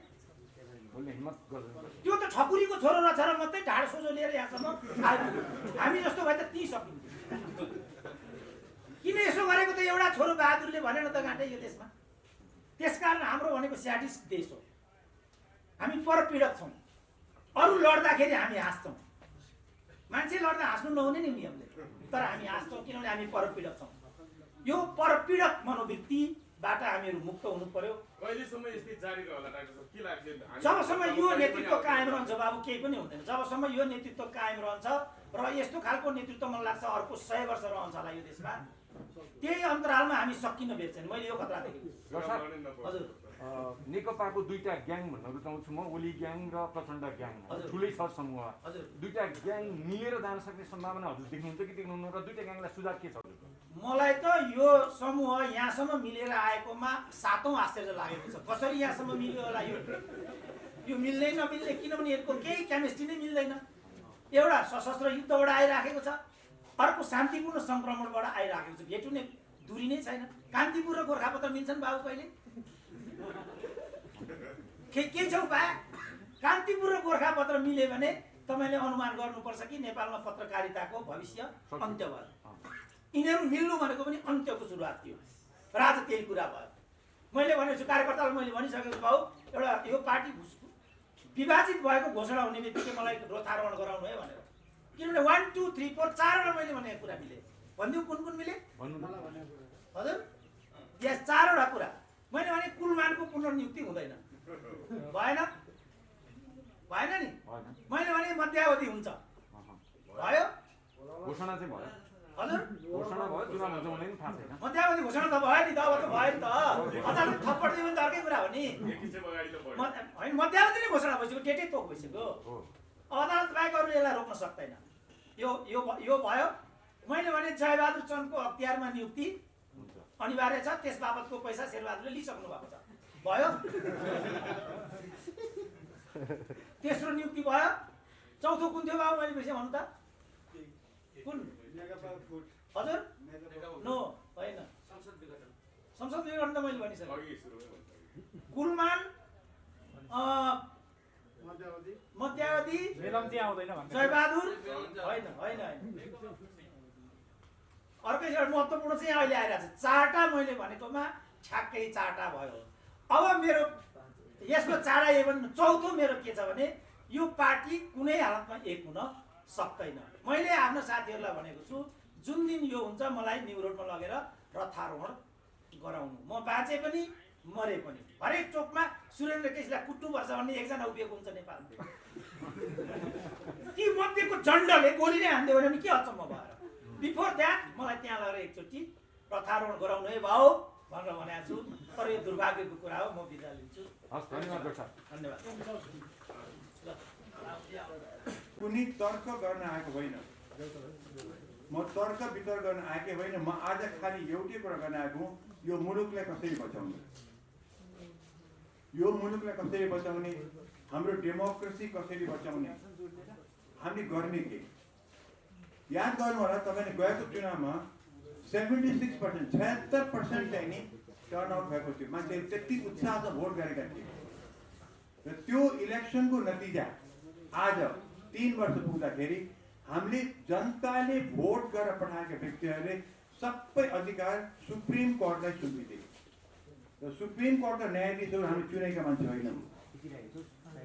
त्यो त ठकुरीको छोरो र छोरा मात्रै ढाड सोझो लिएर यहाँसम्म आइपुग्यो। हामी जस्तो भए त ती सकिन्थ्यो। किन यसो गरेको त एउटा छोरो बहादुरले भनेन त घाँटे यो देशमा? त्यसकारण हाम्रो भनेको स्याडिस्ट देश हो। हामी परपीडक छौँ। अरू लड्दाखेरि हामी हाँस्छौँ। मान्छे लड्दा हाँस्नु नहुने नि नियमले, तर हामी हाँस्छौँ किनभने हामी परपीडक छौँ। यो परपीडक मनोवृत्तिबाट हामीहरू मुक्त हुनु पर्यो। कहिलेसम्म स्थिति जारी रहला डाक्टर साहब, के लाग्छ? जबसम्म यो नेतृत्व कायम रहन्छ बाबु केही पनि हुँदैन। जबसम्म यो नेतृत्व कायम रहन्छ र यस्तो खालको नेतृत्व मलाई लाग्छ अर्को 100 वर्ष रहन्छ होला यो देशमा, त्यही अन्तरालमा हामी सकिन बेर्छन्। मैले यो खतरा देखेको छु। हजुर नेकपाको दुईटा ग्याङ भन्न रुचाउँछु म, ओली ग्याङ र प्रचण्ड ग्याङ, ठुलै छ समूह। दुईटा ग्याङ मिलेर जान सक्ने सम्भावना हजुर देख्नुहुन्छ कि देख्नुहुन्न, र दुईटा ग्याङलाई सुझाव के छ हजुरको? मलाई त यो समूह यहाँसम्म मिलेर आएकोमा 7औं आश्चर्य लागेको छ। कसरी यहाँसम्म मिल्यो होला यो मिल्दै नमिल्ने, किनभने यसको केही केमिस्ट्री नै मिल्दैन। एउटा सशस्त्र युद्धबाट आइराखेको छ, अर्को शान्तिपूर्ण संक्रमणबाट आइराखेको छ। भेटुने दूरी नै छैन। कान्तिपुर र गोर्खापत्र मिल्छन् बाबु कहिले? के छ उपाय? कान्तिपुर र गोर्खापत्र मिल्यो भने तपाईँले अनुमान गर्नुपर्छ कि नेपालमा पत्रकारिताको भविष्य अन्त्य भयो। यिनीहरू मिल्नु भनेको पनि अन्त्यको सुरुवात थियो। राजा त्यही कुरा भयो। मैले भनेको छु, कार्यकर्तालाई मैले भनिसकेको छु, भाउ एउटा यो पार्टी विभाजित भएको घोषणा हुने बित्तिकै मलाई रोथारोहण गराउनु है भनेर। किनभने 1 2 3 4 चारवटा मैले भनेको कुरा मिले। भनिदिउँ कुन कुन मिले? हजुर यस 4वटा कुरा मैले भने कुलमानको पुनर्नियुक्ति हुँदैन, भएन नि। मैले भने मध्यावधि हुन्छ, भयो। घोषणा चाहिँ भयो। हजुर घोषणा भयो, चुनाव हुन्छ हुँदैन थाहा छैन। मध्यावधि घोषणा त भयो नि त, अब त भयो नि त। अचानक थप्पड दियो भने त अर्कै कुरा हो नि। होइन मध्यावधि नै घोषणा भइसक्यो, डेटै तोक भइसक्यो। अदालत बाहेक अरूले यसलाई रोक्न सक्दैन। यो भयो। मैले भने जयबहादुर चन्दको अख्तियारमा नियुक्ति अनिवार्य छ, त्यस बाबतको पैसा शेरबहादुरले लिइसक्नु भएको छ, भयो। तेस्रो नियुक्ति भयो। चौथो कुन थियो बाबु? मैले बिर्सेँ भन्नु त। कुन? हजुर नो होइन, संसद विघटन त मैले भनिसकेँ। कुलमान, मध्यावधि, जयबहादुर होइन। अर्कै एउटा महत्त्वपूर्ण चाहिँ अहिले आइरहेको छ। 4टा मैले भनेकोमा ठ्याक्कै 4टा भयो। अब मेरो यसको 4 एभन चौथो मेरो के छ भने यो पार्टी कुनै हालतमा एक हुन सक्दैन। मैले आफ्नो साथीहरूलाई भनेको छु, जुन दिन यो हुन्छ मलाई न्यु रोडमा लगेर रथारोहण गराउनु। म बाँचे पनि मरे पनि हरेक चोकमा सुरेन्द्र केसीलाई कुट्नुपर्छ भन्ने एकजना उभिएको हुन्छ नेपालमा। ती मध्येको झन्डले गोली नै हान्दियो भने के अचम्म भएर। बिफोर द्याट मलाई त्यहाँ लगेर एकचोटि रथारोहण गराउनु है भाउ भनेर भनेको छु। तर यो दुर्भाग्यको कुरा हो, म बिदा लिन्छु। धन्यवाद। कुनै तर्क गर्न आएको होइन, म तर्क वितर्क गर्न आएकै होइन। म आज खालि एउटै कुरा गर्न आएको हुँ, यो मुलुकलाई कसरी बचाउने, यो मुलुकलाई कसरी बचाउने, हाम्रो डेमोक्रेसी कसरी बचाउने, हामीले गर्ने के। याद गर्नु होला, तपाईँले गएको चुनावमा 76% 76% चाहिँ नि टर्नआउट भएको थियो। मान्छेले त्यति उत्साहसँग भोट गरेका थिए र त्यो इलेक्सनको नतिजा आज 3 वर्ष पुग्दाखेरि हामीले जनताले भोट गरेर पठाएका व्यक्तिहरूले सबै अधिकार सुप्रिम कोर्टलाई सुम्पिदिए। र सुप्रिम कोर्टका न्यायाधीशहरू हामीले चुनेका मान्छे होइनौँ।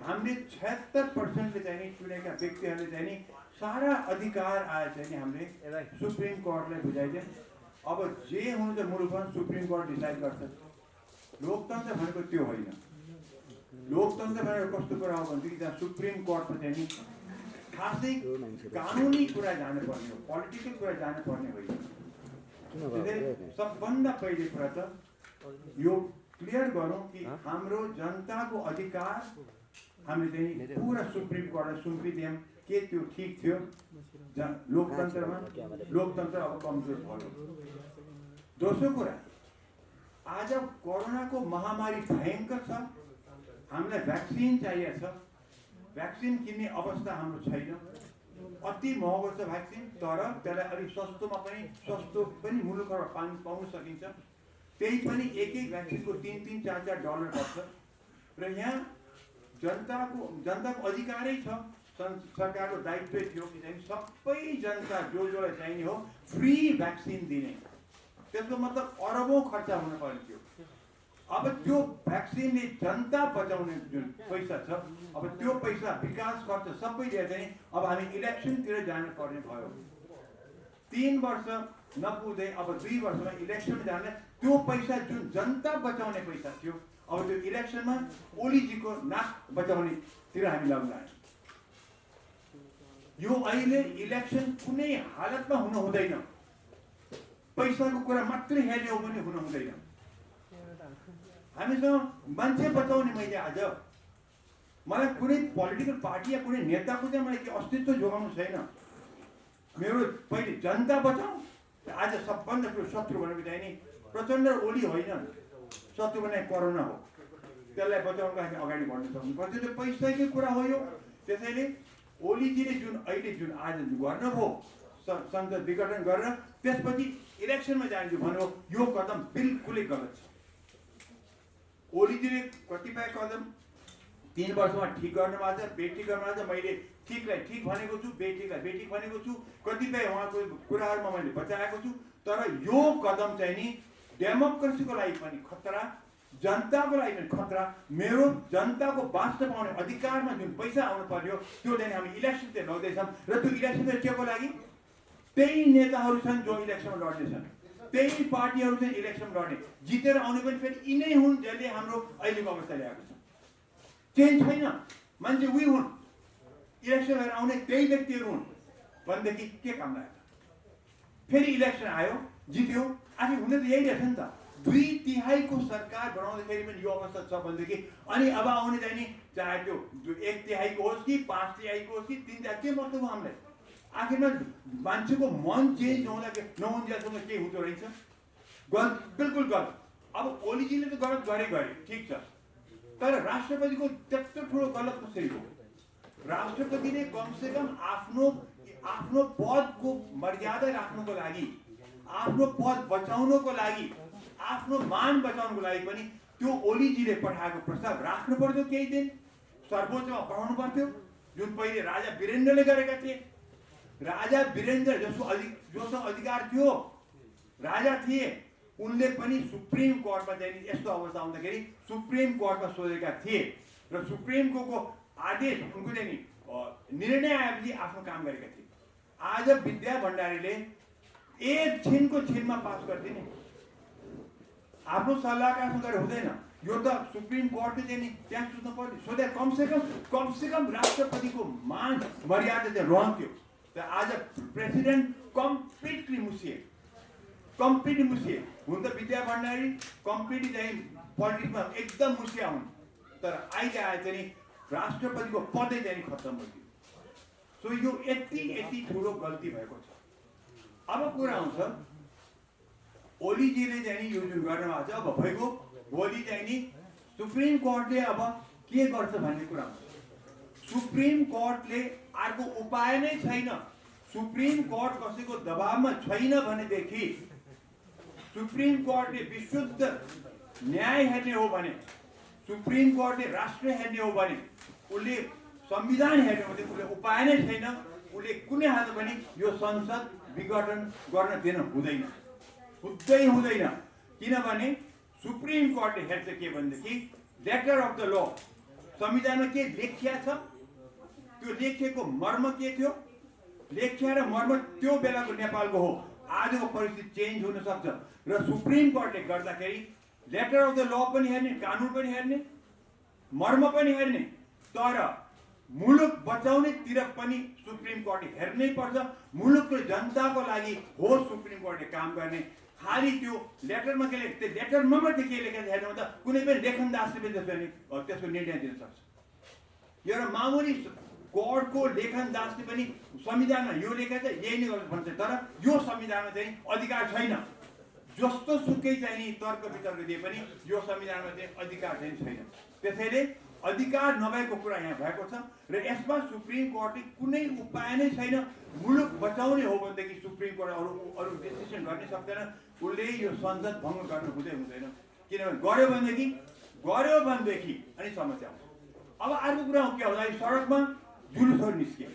हामीले 76%ले चाहिँ नि चुनेका व्यक्तिहरूले चाहिँ नि सारा अधिकार आए चाहिँ नि हामीले सुप्रिम कोर्टलाई बुझाइदिए। अब जे हुनु त मुलुकमा सुप्रिम कोर्ट डिसाइड गर्छ। लोकतन्त्र भनेको त्यो होइन। लोकतन्त्र भनेको कस्तो कुरा हो भनेदेखि त्यहाँ सुप्रिम कोर्टमा चाहिँ नि खासै कानुनी कुरा जानुपर्ने हो, पोलिटिकल कुरा जानुपर्ने होइन। सबभन्दा पहिले कुरा त यो क्लियर गरौँ कि हाम्रो जनताको अधिकार हामीले चाहिँ पुरा सुप्रिम कोर्टलाई सुम्पिदियौँ। के त्यो ठिक थियो? लोकतन्त्रमा लोकतन्त्र अब कमजोर भयो। दोस्रो कुरा, आज कोरोनाको महामारी भयङ्कर छ, हामीलाई भ्याक्सिन चाहिएको छ। भ्याक्सिन किन्ने अवस्था हाम्रो छैन। अति महँगो छ भ्याक्सिन, तर त्यसलाई अलिक सस्तो पनि मुलुकबाट पाउन सकिन्छ। त्यही पनि एक भ्याक्सिनको $3-3, $4-4 पर्छ। र यहाँ जनताको अधिकारै छ, सरकारको दायित्व थियो कि चाहिँ सबै जनता जोलाई चाहिने हो फ्री भ्याक्सिन दिने। त्यसको मतलब अरबौँ खर्च हुन पर्ने थियो। अब त्यो भ्याक्सिनले जनता बचाउने जुन पैसा छ, अब त्यो पैसा विकास खर्च सबै दिएर चाहिँ अब हामी इलेक्सनतिर जानुपर्ने भयो। 3 वर्ष नपुग्दै अब 2 वर्षमा इलेक्सन जाने त्यो पैसा जुन जनता बचाउने पैसा थियो अब त्यो इलेक्सनमा ओलीजीको नाक बचाउनेतिर हामी लाग्न आयौँ। यो अहिले इलेक्सन कुनै हालतमा हुन हुँदैन, पैसाको कुरा मात्रै हेर्ने हो भने हुन हुँदैन। हामीसँग मान्छे बचाउने मैले आज मलाई कुनै पोलिटिकल पार्टी या कुनै नेताको चाहिँ मलाई के अस्तित्व जोगाउनु छैन। मेरो पहिले जनता बचाऊ। आज सबभन्दा ठुलो शत्रु भनेको चाहिँ नि प्रचण्ड ओली होइन, शत्रु भने कोरोना हो। त्यसलाई बचाउनको हामी अगाडि बढ्न सक्नुपर्छ। त्यो पैसाकै कुरा हो यो। त्यसैले ओलीजीले जुन आज गर्नुभयो संसद विघटन गरेर त्यसपछि इलेक्सनमा जान्छु भन्नु, यो कदम बिल्कुलै गलत छ। ओलीजीले कतिपय कदम 3 वर्षमा ठिक गर्नुभएको छ, बेठिक गर्नुभएको छ। मैले ठिकलाई ठिक भनेको छु, बेठिकलाई बेठिक भनेको छु। कतिपय उहाँको कुराहरूमा मैले बचाएको छु। तर यो कदम चाहिँ नि डेमोक्रेसीको लागि पनि खतरा, जनताको लागि पनि खतरा। मेरो जनताको बाँच्न पाउने अधिकारमा जुन पैसा आउनु पर्यो त्यो चाहिँ हामी इलेक्सनतिर लग्दैछौँ। र त्यो इलेक्सनतिर केको लागि? त्यही नेताहरू छन् जो इलेक्सनमा लड्नेछन्, त्यही पार्टीहरू चाहिँ इलेक्सन लड्ने, जितेर आउने पनि फेरि यिनै हुन् जसले हाम्रो अहिलेको अवस्था ल्याएको छ। चेन्ज छैन, मान्छे उही हुन्, इलेक्सन भएर आउने त्यही व्यक्तिहरू हुन् भनेदेखि के काम लाग्छ? फेरि इलेक्सन आयो, जित्यो, आखिर हुने त यही रहेछ नि त। 2/3 सरकार बनाउँदाखेरि पनि यो अवस्था छ भनेदेखि अनि अब आउने चाहिँ नि चाहे त्यो 1/3 होस् कि 5/3 होस् कि 3/3 के मतलब हो हामीलाई? आखिरमा मान्छेको मन चेन्ज नहुँदासम्म के हुँदो रहेछ? गलत, बिल्कुल गलत। अब ओलीजीले त गलत गरे ठिक छ, तर राष्ट्रपतिको त्यत्रो ठुलो गलत कसरी हो? राष्ट्रपतिले कमसेकम आफ्नो पदको मर्यादा राख्नुको लागि, आफ्नो पद बचाउनको लागि, आफ्नो मान बचाउनको लागि पनि त्यो ओलीजीले पठाएको प्रस्ताव राख्नु पर्थ्यो। केही दिन सर्वोच्चमा पठाउनु पर्थ्यो, जुन पहिले राजा वीरेन्द्रले गरेका थिए। राजा वीरेन्द्र जोसँग अधिकार थियो, राजा थिए, उनले पनि सुप्रिम कोर्टमा चाहिँ यस्तो अवस्था आउँदाखेरि सुप्रिम कोर्टमा सोधेका थिए र सुप्रिम कोर्टको आदेश उनको चाहिँ निर्णय आएपछि आफ्नो काम गरेका थिए। आज विद्या भण्डारीले एक छिनमा पास गरिदिने, आफ्नो सल्लाहकारसँग गरेर हुँदैन। यो त सुप्रिम कोर्टले चाहिँ नि त्यहाँ सुत्नु पर्ने, सोधे कमसेकम राष्ट्रपतिको मान मर्यादा चाहिँ रहन्थ्यो। त आज प्रेसिडेन्ट कम्प्लिटली मुसिए। हुन त विद्या भण्डारी कम्प्लिटली चाहिँ पोलिटिक्समा एकदम मुसिया हुन्, तर अहिले आए चाहिँ राष्ट्रपतिको पदै चाहिँ खत्तम भयो। सो यो यति ठुलो गल्ती भएको छ। अब कुरा आउँछ ओलीजीले चाहिँ यो जुन गर्नुभएको छ, अब भइगयो। भोलि चाहिँ नि सुप्रिम कोर्टले अब के गर्छ भन्ने कुरा आउँछ। सुप्रिम कोर्टले अर्को उपाय नै छैन। सुप्रिम कोर्ट कसैको दबावमा छैन भनेदेखि, सुप्रिम कोर्टले विशुद्ध न्याय हेर्ने हो भने, सुप्रिम कोर्टले राष्ट्र हेर्ने हो भने, उसले संविधान हेर्ने हो भने उसले उपाय नै छैन। उसले कुनै हालत पनि यो संसद विघटन गर्न दिन हुँदैन। किनभने सुप्रिम कोर्टले हेर्छ के भनेदेखि लेटर अफ द ल, संविधानमा के लेखिया छ, त्यो लेखिएको मर्म के थियो, लेखिया र मर्म त्यो बेलाको नेपालको हो। आजको परिस्थिति चेन्ज हुन सक्छ र सुप्रिम कोर्टले गर्दाखेरि लेटर अफ द ल पनि हेर्ने, कानुन पनि हेर्ने, मर्म पनि हेर्ने, तर मुलुक बचाउनेतिर पनि सुप्रिम कोर्टले हेर्नै पर्छ। मुलुकको जनताको लागि हो सुप्रिम कोर्टले काम गर्ने। खालि त्यो लेटरमा के लेख्छ, त्यो लेटरमा मात्रै के लेखेको हेर्नु त कुनै पनि लेखनदासले पनि त्यसको निर्णय दिन सक्छ। एउटा मामुली कोर्टको लेखनदासले पनि संविधानमा यो लेखेको छ यही नै गर्नु भन्छ, तर यो संविधानमा चाहिँ अधिकार छैन। जस्तो सुकै चाहिँ नि तर्क वितर्क दिए पनि यो संविधानमा चाहिँ अधिकार चाहिँ छैन। त्यसैले अधिकार नभएको कुरा यहाँ भएको छ र यसमा सुप्रिम कोर्टले कुनै उपाय नै छैन। मुलुक बचाउने हो भनेदेखि सुप्रिम कोर्ट अरू डिसिसन गर्न सक्दैन। उसले यो संसद भङ्ग गर्नु हुँदैन। किनभने गर्यो भनेदेखि अनि समस्या आउँछ। अब अर्को कुरा के होला, सडकमा जुलुसहरू निस्कियो,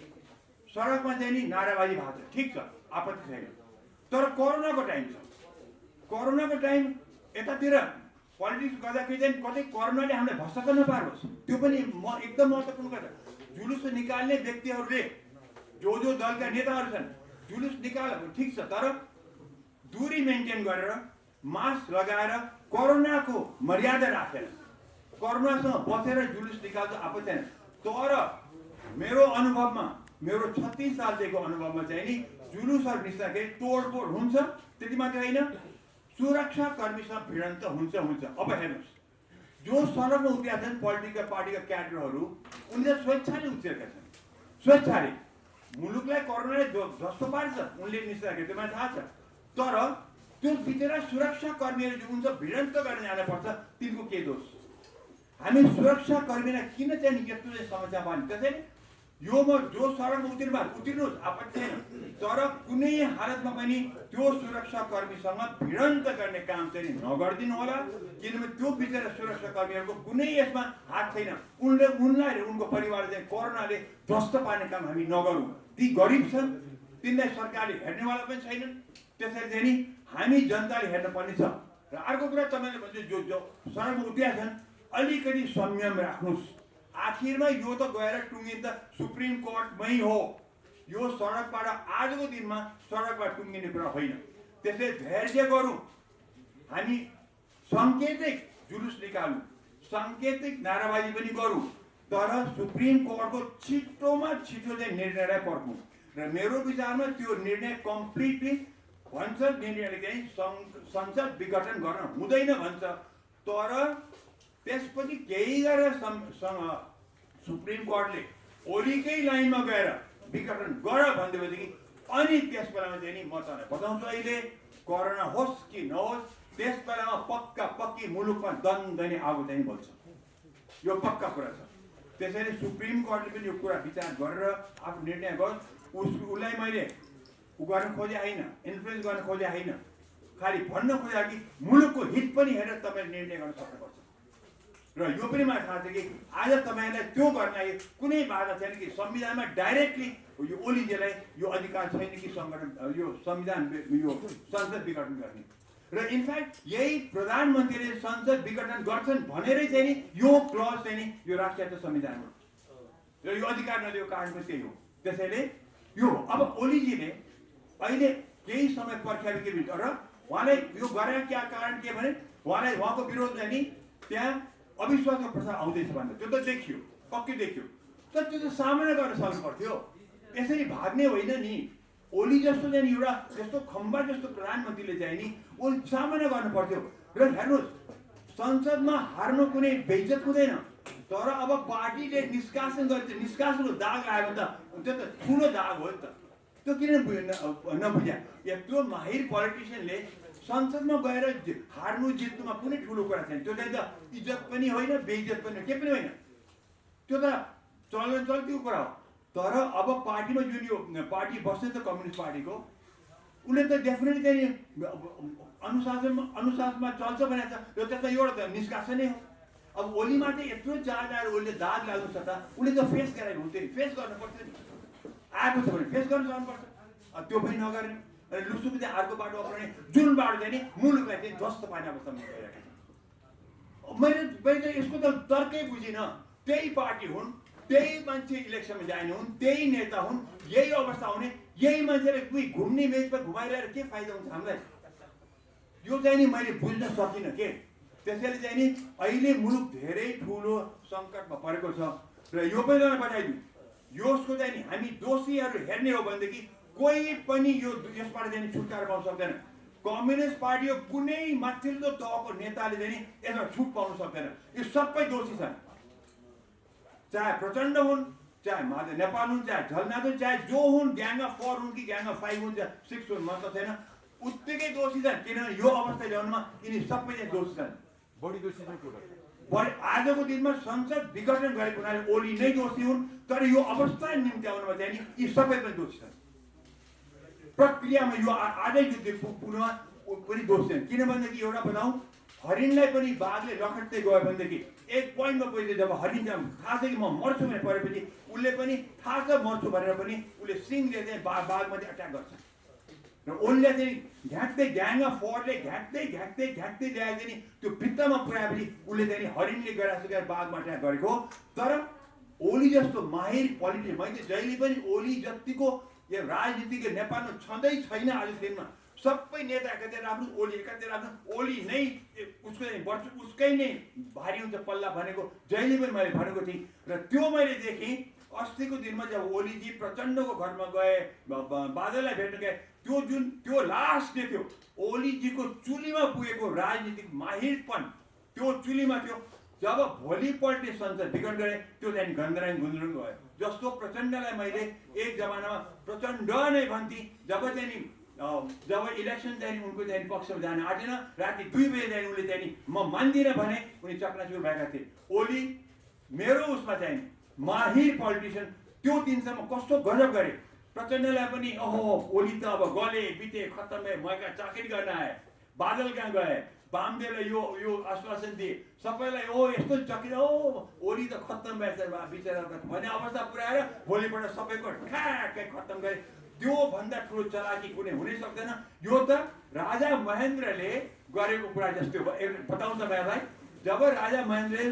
सडकमा चाहिँ नि नाराबाजी भएको छ, ठिक छ, आपत्ति छैन। तर कोरोनाको टाइम छ, कोरोनाको टाइम यतातिर पोलिटिक्स गर्दाखेरि चाहिँ कतै कोरोनाले हामीलाई भसक्क नपारोस्, त्यो पनि एकदम महत्त्वपूर्ण कुरा। जुलुस निकाल्ने व्यक्तिहरूले जो दलका नेताहरू छन् जुलुस निकाल्यो ठिक छ, तर दूरी मेन्टेन गरेर मास्क लगाएर कोरोनाको मर्यादा राखेर कोरोनासँग बसेर जुलुस निकाल्छ आपत्ति छैन। तर मेरो अनुभवमा, मेरो 36 सालदेखिको अनुभवमा चाहिँ नि जुलुसहरू निस्किँदाखेरि तोडफोड हुन्छ। त्यति मात्रै होइन, सुरक्षा कर्मीसँग भिडन्त हुन्छ। अब हेर्नुहोस्, जो सडकमा उत्रिएका छन् पोलिटिकल पार्टीका क्याडरहरू, उनले स्वेच्छाले उत्रिएका छन्। स्वेच्छाले मुलुकलाई कोरोनाले जस्तो पार्छ उनले निस्किँदाखेरि त्यो मलाई थाहा छ। तर त्यो बिचरा सुरक्षा कर्मीहरू जो हुन्छ भिडन्त गर्न जानुपर्छ, तिनको के दोष? हामी सुरक्षा कर्मीलाई किन चाहिँ यस्तो चाहिँ समस्या पार्ने? त्यसैले यो जो सडकमा उत्रिनुहोस् आपत्ति छैन, तर कुनै हालतमा पनि त्यो सुरक्षा कर्मीसँग भिडन्त गर्ने काम चाहिँ नगरिदिनु होला। किनभने त्यो बिचरा सुरक्षा कर्मीहरूको कुनै यसमा हात छैन। उनलाई उनको परिवारले चाहिँ कोरोनाले ध्वस्त पार्ने काम हामी नगरौँ। ती गरिब छन्, तिनलाई सरकारले हेर्नेवाला पनि छैनन्। त्यसरी चाहिँ नि हामी जनताले हेर्नुपर्ने छ। र अर्को कुरा तपाईँले भन्छ जो सडकमा उत्रिएका छन् अलिकति संयम राख्नुहोस्। आखिरमा यो त गएर टुङ्गिन त सुप्रिम कोर्टमै हो। यो सडकबाट आजको दिनमा सडकबाट टुङ्गिने कुरा होइन। त्यसले धैर्य गरौँ। हामी साङ्केतिक जुलुस निकालौँ, साङ्केतिक नाराबाजी पनि गरौँ, तर सुप्रिम कोर्टको छिटोमा छिटो चाहिँ निर्णयलाई पर्खौँ। र मेरो विचारमा त्यो निर्णय कम्प्लिटली भन्छ, निर्णयले चाहिँ संसद विघटन गर्न हुँदैन भन्छ। तर त्यसपछि केही गरेर सुप्रिम कोर्टले ओलीकै लाइनमा गएर विघटन गर भनिदिएपछि अनि त्यस बेलामा चाहिँ नि म तपाईँलाई बताउँछु, अहिले कोरोना होस् कि नहोस् त्यस बेलामा पक्की मुलुकमा दन्दनी आगो चाहिँ बल्छ। यो पक्का कुरा छ। त्यसैले सुप्रिम कोर्टले पनि यो कुरा विचार गरेर आफ्नो निर्णय गरोस्। उसलाई मैले गर्न खोजे होइन, इन्फ्लुएन्स गर्न खोजे होइन, खालि भन्न खोजे कि मुलुकको हित पनि हेरेर तपाईँले निर्णय गर्न सक्नुपर्छ। र यो पनि मलाई थाहा छ कि आज तपाईँलाई त्यो गर्नलाई कुनै बाधा छैन कि संविधानमा डाइरेक्टली यो ओलीजीलाई यो अधिकार छैन कि सङ्गठन यो संविधान यो संसद विघटन गर्ने। र इनफ्याक्ट यही प्रधानमन्त्रीले संसद विघटन गर्छन् भनेरै चाहिँ नि यो क्लज चाहिँ नि यो राखिएको छ संविधानमा। र यो अधिकार नदिएको कारण पनि त्यही हो। त्यसैले यो अब ओलीजीले अहिले केही समय पर्ख्यायो के भन्छ, र उहाँलाई यो गरेर क्या कारण के भने उहाँलाई उहाँको विरोधलाई नि त्यहाँ अविश्वासको प्रस्ताव आउँदैछ भन्दा त्यो त देखियो, पक्कै देखियो। तर त्यो त सामना गर्न सक्नु पर्थ्यो। यसरी भाग्ने होइन नि। ओली जस्तो चाहिँ एउटा जस्तो खम्बा जस्तो प्रधानमन्त्रीले चाहिँ नि ओ सामना गर्नु पर्थ्यो। र हेर्नुहोस्, संसदमा हार्नु कुनै बेइज्जत हुँदैन, तर अब पार्टीले निष्कासन गर्छ, निष्कासनको दाग लाग्यो भने त त्यो त ठुलो दाग हो नि त। त्यो किन नबुझ्या? या त्यो माहिर पोलिटिसियनले संसदमा गएर हार्नु जित्नुमा कुनै ठुलो कुरा छैन। त्यो चाहिँ त इज्जत पनि होइन, बेइज्जत पनि के पनि होइन। त्यो त चल्तीको कुरा हो। तर अब पार्टीमा जुन यो पार्टी बस्छ त कम्युनिस्ट पार्टीको, उसले त डेफिनेटली चाहिँ अनुशासनमा चल्छ भनेको छ। यो त एउटा निष्कासनै हो। अब ओलीमा चाहिँ यत्रो चार्ज आएर उसले दाग लाग्नु छ त उसले त फेस गरेको हुन्थ्यो नि, फेस गर्नु पर्थ्यो नि। आएको छ भने फेस गर्न सक्नुपर्छ। त्यो पनि नगर्ने, लुसुको चाहिँ अर्को बाटो अप्नाउने, जुन बाटो चाहिँ नि मुलुकलाई चाहिँ ध्वस्त पार्ने अवस्थामा गइरहेको छ। मैले यसको त तर्कै बुझिनँ। त्यही पार्टी हुन्, त्यही मान्छे इलेक्सनमा जाने हुन्, त्यही नेता हुन्, यही अवस्था हुने, यही मान्छेले कोही घुम्ने मेचमा घुमाइरहेर के फाइदा हुन्छ हामीलाई? यो चाहिँ नि मैले बुझ्न सकिनँ के। त्यसैले चाहिँ नि अहिले मुलुक धेरै ठुलो सङ्कटमा परेको छ। र यो पनि तपाईँलाई बताइदिउँ, यसको चाहिँ नि हामी दोषीहरू हेर्ने हो भनेदेखि कोही पनि यो यसबाट चाहिँ छुटकारा पाउन सक्दैन। कम्युनिस्ट पार्टीको कुनै माथिल्लो तहको नेताले चाहिँ नि यसमा छुट पाउन सक्दैन। यो सबै दोषी छन्, चाहे प्रचण्ड हुन्, चाहे माधव नेपाल हुन्, चाहे झलनाथ हुन्, चाहे जो हुन्, ग्याङ अफ 4 हुन् कि ग्याङ अफ 5 हुन्, 6 हुन्, मतलब छैन, उत्तिकै दोषी छन्। किनभने यो अवस्था ल्याउनुमा यिनी सबै चाहिँ दोषी छन्। बढी दोषी चाहिँ को? आजको दिनमा संसद विघटन गरेको हुनाले ओली नै दोषी हुन्, तर यो अवस्था निम्ति आउनुमा चाहिँ नि यी सबै पनि दोषी छन्। प्रक्रियामा यो आजै युद्ध पुग्नुमा पनि दोष छैन। किनभनेदेखि एउटा बताउँ, हरिणलाई पनि बाघले लखट्दै गयो भनेदेखि एक पोइन्टमा पुगेपछि जब हरिण थाहा छ कि म मर्छु भने परेपछि उसले पनि थाहा छ मर्छु भनेर पनि उसले सिङले चाहिँ बाघमाथि अट्याक गर्छ। र ओलीले चाहिँ घ्याक्दै ग्याङ अफ 4ले घ्याक्दै ल्याएर चाहिँ त्यो भित्तामा पुऱ्याएपछि उसले चाहिँ हरिणले गएर बाघमा अट्याक गरेको। तर ओली जस्तो माहिर पोलिटिसियन, मैले जहिले पनि ओली जतिको यो राजनीतिक नेपालमा छँदै छैन आजको दिनमा। सबै नेता एकातिर आफ्नो ओली, एकातिर आफ्नो ओली नै उसकै नै भारी हुन्छ पल्ला भनेको जहिले पनि मैले भनेको थिएँ। र त्यो मैले देखेँ अस्तिको दिनमा जब ओलीजी प्रचण्डको घरमा गए, बादललाई भेट्न गए, त्यो लास्ट डे थियो ओलीजीको चुलीमा पुगेको राजनीतिक माहिरपन त्यो चुलीमा थियो। जब भोलिपल्ट संसद विघटन गरे त्यो त्यहाँदेखि गन्दराङ गुन्द्रुङ गयो। जस्तो प्रचण्डलाई मैले एक जमानामा प्रचण्ड नै भन्थे, जब इलेक्सन चाहिँ उनको चाहिँ पक्षमा जान आँटेन, राति 2 बजे चाहिँ उनले चाहिँ म मान्दिनँ भने उनी चकनाचुर भएका थिए। ओली मेरो उसमा चाहिँ माहिर पोलिटिसियन, त्यो दिनसम्म कस्तो गजब गरे। प्रचण्डलाई पनि ओहो ओली त अब गले बिते खत्तम भए, म कहाँ चाकरी गर्न आए, बादल कहाँ गए, वामदेवलाई यो आश्वासन दिए, सबैलाई ओ यस्तो चक्री ओली त खत्तम भएछ बिचरा भन्ने अवस्था पुऱ्याएर भोलिपल्ट सबैको ठ्याक्कै खत्तम गरे। त्यो भन्दा ठुलो चलाकी कुनै हुनै सक्दैन। यो त राजा महेन्द्रले गरेको कुरा जस्तो बताउँछ मलाई। जब राजा महेन्द्रले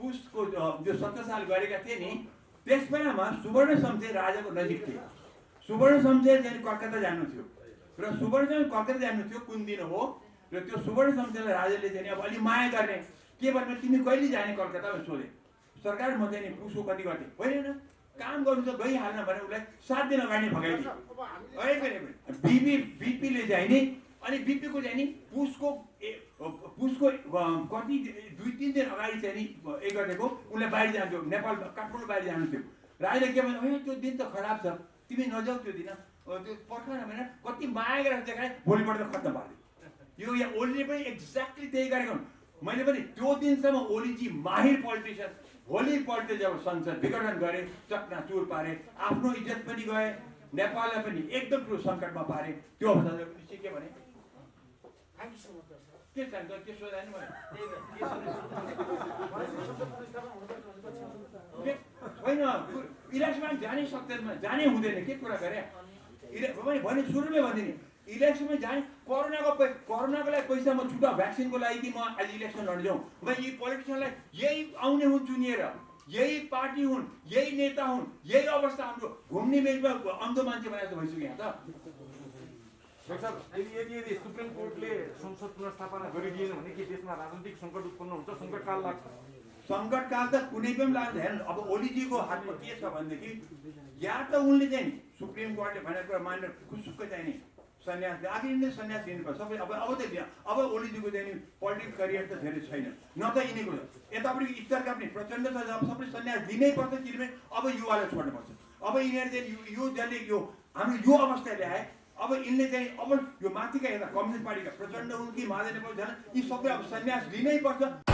पुसको जो 17 साल गरेका थिए नि, त्यस बेलामा सुवर्ण शमशेर राजाको नजिक थिए। सुवर्ण शमशेर चाहिँ कलकत्ता जानु थियो र सुवर्ण शमशेर कलकत्ता जानु थियो कुन दिन हो, र त्यो सुवर्ण शमशेरलाई राजाले चाहिँ अब अलि माया गर्ने के भन्नु, तिमी कहिले जाने कलकत्तामा सोधे। सरकार म चाहिँ पुसको कति गर्थेँ, होइन काम गर्नु त गइहाल्न भने उसलाई 7 दिन अगाडि भगाइदिए। बिपीले चाहिँ नि, अनि बिपीको चाहिँ नि पुसको कति 2-3 दिन अगाडि चाहिँ नि गतेको उसलाई बाहिर जानु थियो, नेपाल काठमाडौँ बाहिर जानु थियो। राजाले के भन्यो, त्यो दिन त खराब छ, तिमी नजाऊ त्यो दिन, त्यो पर्खान भनेर कति माया गरेर देखाए, भोलिपल्ट खत्तम पारिदियो। यो यहाँ ओलीले पनि एक्ज्याक्टली त्यही गरेको। मैले पनि त्यो दिनसम्म ओलीजी माहिर पोलिटिसियन, भोलिपल्ट जब संसद विघटन गरे, चकनाचुर पारे, आफ्नो इज्जत पनि गए, नेपाललाई पनि एकदम ठुलो सङ्कटमा पारे। त्यो अवस्था के भने के चाहिन्छ के सोधाएन मैले होइन, इलेक्सनमा जानै सक्दैन, जानै हुँदैन, के कुरा गरे भने सुरुमै भन्थेँ नि, इलेक्सनमा जाने कोरोनाको लागि पैसा म छुट्टा भ्याक्सिनको लागि कि म आज इलेक्सन लड्न जाउँ। म यी पोलिटिसियनलाई यही आउने हुन् चुनिएर, यही पार्टी हुन्, यही नेता हुन्, यही अवस्था हाम्रो घुम्ने मेजमा अन्धो मान्छे बनाएर भइसक्यो यहाँ त। यदि सुप्रिम कोर्टले संसद पुनर्स्थापना गरिदिएन भने के देशमा राजनीतिक सङ्कट उत्पन्न हुन्छ, सङ्कटकाल लाग्छ? सङ्कटकाल त कुनै पनि लाग्दैन। अब ओलीजीको हातमा के छ भनेदेखि, या त उनले चाहिँ सुप्रिम कोर्टले भनेको कुरा मानेर खुसुक्क चाहिँ नि सन्यास, आखिर नै सन्यास लिनुपर्छ सबै। अब ओलीजीको चाहिँ पोलिटिकल करियर त धेरै छैन, न त यिनीको यतापट्टि स्तरका पनि प्रचण्ड छ, अब सबै सन्यास लिनै पर्छ चिर्मे। अब युवालाई छोड्नुपर्छ। अब यिनीहरू चाहिँ यो जसले यो हाम्रो यो अवस्था ल्याए, अब यिनले चाहिँ अब यो माथिका यता कम्युनिस्ट पार्टीका प्रचण्ड हुन् कि माधव नेपाल झन्, यी सबै अब सन्यास लिनै पर्छ।